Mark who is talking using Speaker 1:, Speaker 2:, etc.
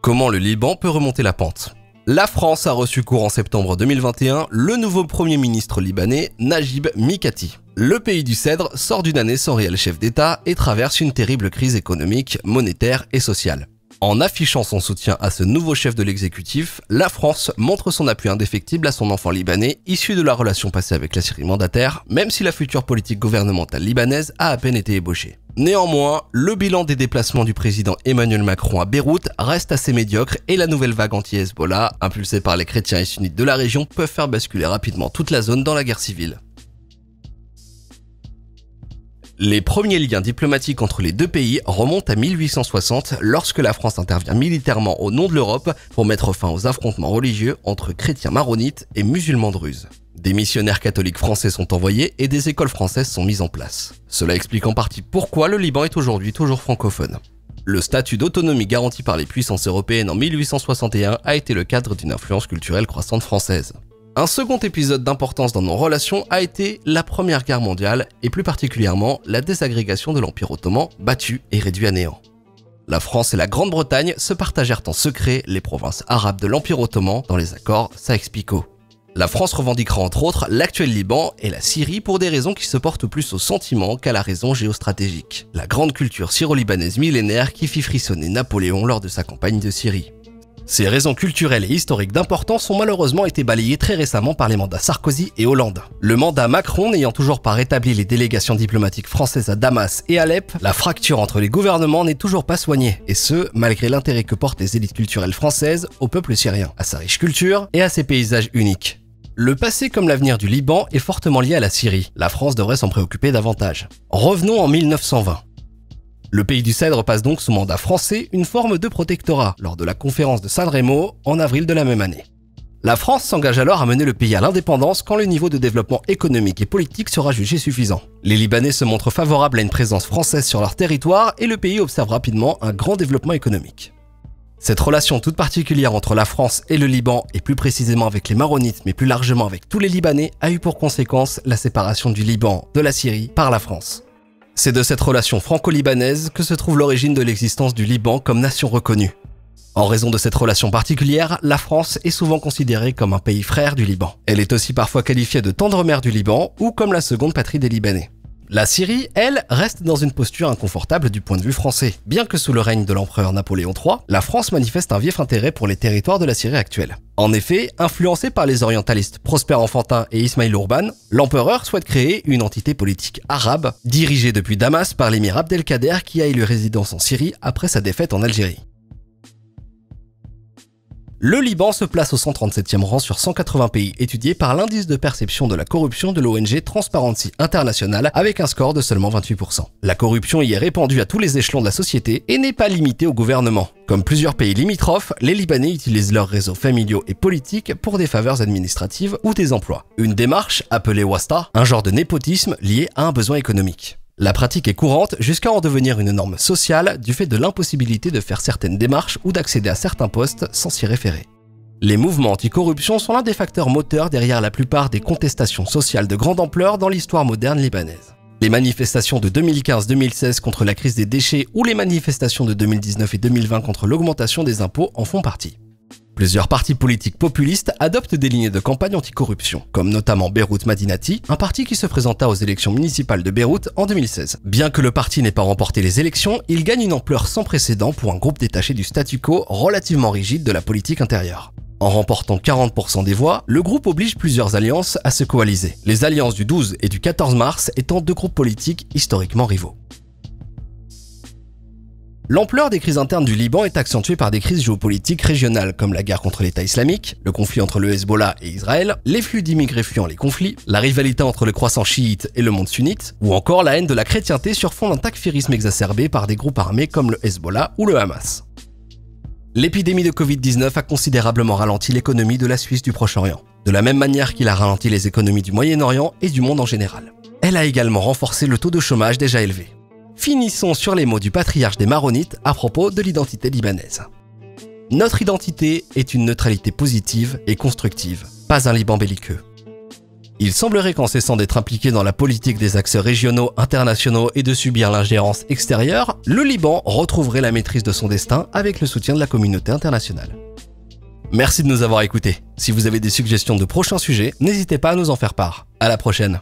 Speaker 1: Comment le Liban peut remonter la pente? La France a reçu courant septembre 2021 le nouveau Premier ministre libanais Najib Mikati. Le pays du Cèdre sort d'une année sans réel chef d'État et traverse une terrible crise économique, monétaire et sociale. En affichant son soutien à ce nouveau chef de l'exécutif, la France montre son appui indéfectible à son enfant libanais issu de la relation passée avec la Syrie mandataire, même si la future politique gouvernementale libanaise a à peine été ébauchée. Néanmoins, le bilan des déplacements du président Emmanuel Macron à Beyrouth reste assez médiocre et la nouvelle vague anti-Hezbollah, impulsée par les chrétiens et sunnites de la région, peut faire basculer rapidement toute la zone dans la guerre civile. Les premiers liens diplomatiques entre les deux pays remontent à 1860 lorsque la France intervient militairement au nom de l'Europe pour mettre fin aux affrontements religieux entre chrétiens maronites et musulmans druzes. Des missionnaires catholiques français sont envoyés et des écoles françaises sont mises en place. Cela explique en partie pourquoi le Liban est aujourd'hui toujours francophone. Le statut d'autonomie garanti par les puissances européennes en 1861 a été le cadre d'une influence culturelle croissante française. Un second épisode d'importance dans nos relations a été la Première Guerre mondiale et plus particulièrement la désagrégation de l'Empire ottoman battu et réduit à néant. La France et la Grande-Bretagne se partagèrent en secret les provinces arabes de l'Empire ottoman dans les accords Sykes-Picot. La France revendiquera entre autres l'actuel Liban et la Syrie pour des raisons qui se portent plus au sentiment qu'à la raison géostratégique. La grande culture syro-libanaise millénaire qui fit frissonner Napoléon lors de sa campagne de Syrie. Ces raisons culturelles et historiques d'importance ont malheureusement été balayées très récemment par les mandats Sarkozy et Hollande. Le mandat Macron n'ayant toujours pas rétabli les délégations diplomatiques françaises à Damas et Alep, la fracture entre les gouvernements n'est toujours pas soignée, et ce, malgré l'intérêt que portent les élites culturelles françaises au peuple syrien, à sa riche culture et à ses paysages uniques. Le passé comme l'avenir du Liban est fortement lié à la Syrie. La France devrait s'en préoccuper davantage. Revenons en 1920. Le pays du Cèdre passe donc sous mandat français une forme de protectorat lors de la conférence de San Remo en avril de la même année. La France s'engage alors à mener le pays à l'indépendance quand le niveau de développement économique et politique sera jugé suffisant. Les Libanais se montrent favorables à une présence française sur leur territoire et le pays observe rapidement un grand développement économique. Cette relation toute particulière entre la France et le Liban, et plus précisément avec les Maronites, mais plus largement avec tous les Libanais, a eu pour conséquence la séparation du Liban de la Syrie par la France. C'est de cette relation franco-libanaise que se trouve l'origine de l'existence du Liban comme nation reconnue. En raison de cette relation particulière, la France est souvent considérée comme un pays frère du Liban. Elle est aussi parfois qualifiée de tendre mère du Liban ou comme la seconde patrie des Libanais. La Syrie, elle, reste dans une posture inconfortable du point de vue français. Bien que sous le règne de l'empereur Napoléon III, la France manifeste un vif intérêt pour les territoires de la Syrie actuelle. En effet, influencé par les orientalistes Prosper Enfantin et Ismaïl Ourban, l'empereur souhaite créer une entité politique arabe, dirigée depuis Damas par l'émir Abdelkader qui a élu résidence en Syrie après sa défaite en Algérie. Le Liban se place au 137e rang sur 180 pays étudiés par l'indice de perception de la corruption de l'ONG Transparency International avec un score de seulement 28%. La corruption y est répandue à tous les échelons de la société et n'est pas limitée au gouvernement. Comme plusieurs pays limitrophes, les Libanais utilisent leurs réseaux familiaux et politiques pour des faveurs administratives ou des emplois. Une démarche appelée wasta, un genre de népotisme lié à un besoin économique. La pratique est courante jusqu'à en devenir une norme sociale du fait de l'impossibilité de faire certaines démarches ou d'accéder à certains postes sans s'y référer. Les mouvements anticorruption sont l'un des facteurs moteurs derrière la plupart des contestations sociales de grande ampleur dans l'histoire moderne libanaise. Les manifestations de 2015-2016 contre la crise des déchets ou les manifestations de 2019 et 2020 contre l'augmentation des impôts en font partie. Plusieurs partis politiques populistes adoptent des lignes de campagne anticorruption, comme notamment Beyrouth Madinati, un parti qui se présenta aux élections municipales de Beyrouth en 2016. Bien que le parti n'ait pas remporté les élections, il gagne une ampleur sans précédent pour un groupe détaché du statu quo relativement rigide de la politique intérieure. En remportant 40% des voix, le groupe oblige plusieurs alliances à se coaliser, les alliances du 12 et du 14 mars étant deux groupes politiques historiquement rivaux. L'ampleur des crises internes du Liban est accentuée par des crises géopolitiques régionales comme la guerre contre l'État islamique, le conflit entre le Hezbollah et Israël, les flux d'immigrés fuyant les conflits, la rivalité entre le croissant chiite et le monde sunnite, ou encore la haine de la chrétienté sur fond d'un takfirisme exacerbé par des groupes armés comme le Hezbollah ou le Hamas. L'épidémie de Covid-19 a considérablement ralenti l'économie de la Suisse du Proche-Orient, de la même manière qu'il a ralenti les économies du Moyen-Orient et du monde en général. Elle a également renforcé le taux de chômage déjà élevé. Finissons sur les mots du patriarche des Maronites à propos de l'identité libanaise. Notre identité est une neutralité positive et constructive, pas un Liban belliqueux. Il semblerait qu'en cessant d'être impliqué dans la politique des axes régionaux, internationaux et de subir l'ingérence extérieure, le Liban retrouverait la maîtrise de son destin avec le soutien de la communauté internationale. Merci de nous avoir écoutés. Si vous avez des suggestions de prochains sujets, n'hésitez pas à nous en faire part. À la prochaine.